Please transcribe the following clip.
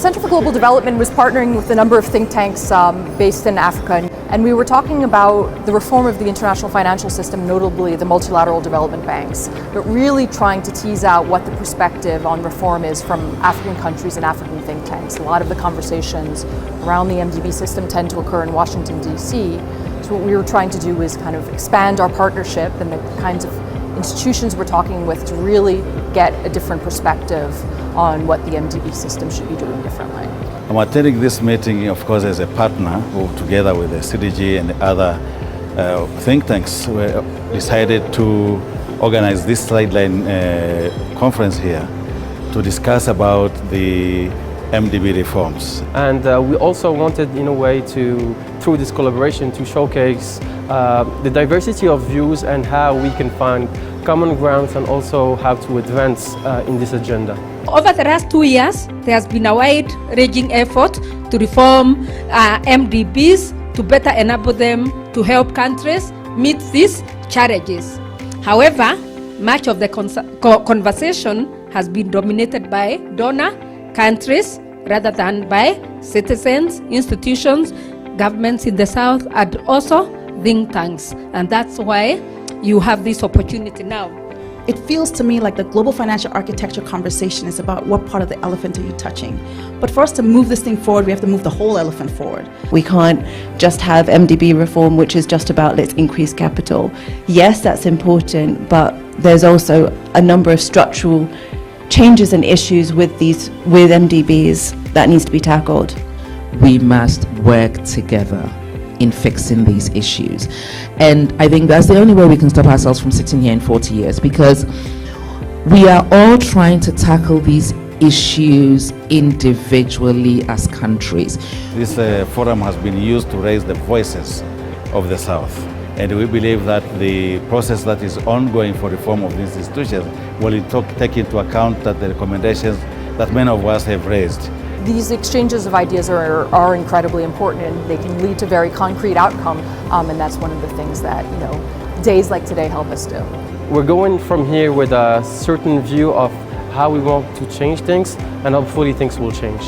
Center for Global Development was partnering with a number of think tanks based in Africa, and we were talking about the reform of the international financial system, notably the multilateral development banks, but really trying to tease out what the perspective on reform is from African countries and African think tanks. A lot of the conversations around the MDB system tend to occur in Washington, D.C., so what we were trying to do is kind of expand our partnership and the kinds of institutions we're talking with to really get a different perspective on what the MDB system should be doing differently. I'm attending this meeting, of course, as a partner who, together with the CDG and other think tanks, we decided to organize this sideline conference here to discuss about the MDB reforms. And we also wanted, in a way, through this collaboration, to showcase the diversity of views and how we can find common grounds and also how to advance in this agenda. Over the last 2 years, there has been a wide-ranging effort to reform MDBs to better enable them to help countries meet these challenges. However, much of the conversation has been dominated by donor countries rather than by citizens, institutions, governments in the South, and also think tanks. And that's why you have this opportunity now. It feels to me like the global financial architecture conversation is about what part of the elephant are you touching. But for us to move this thing forward, we have to move the whole elephant forward. We can't just have MDB reform, which is just about let's increase capital. Yes, that's important, but there's also a number of structural changes and issues with MDBs that needs to be tackled. We must work together in fixing these issues. And I think that's the only way we can stop ourselves from sitting here in 40 years, because we are all trying to tackle these issues individually as countries. This forum has been used to raise the voices of the South. And we believe that the process that is ongoing for reform of these institutions will take into account that the recommendations that many of us have raised. These exchanges of ideas are incredibly important, and they can lead to very concrete outcome, and that's one of the things that days like today help us do. We're going from here with a certain view of how we want to change things, and hopefully things will change.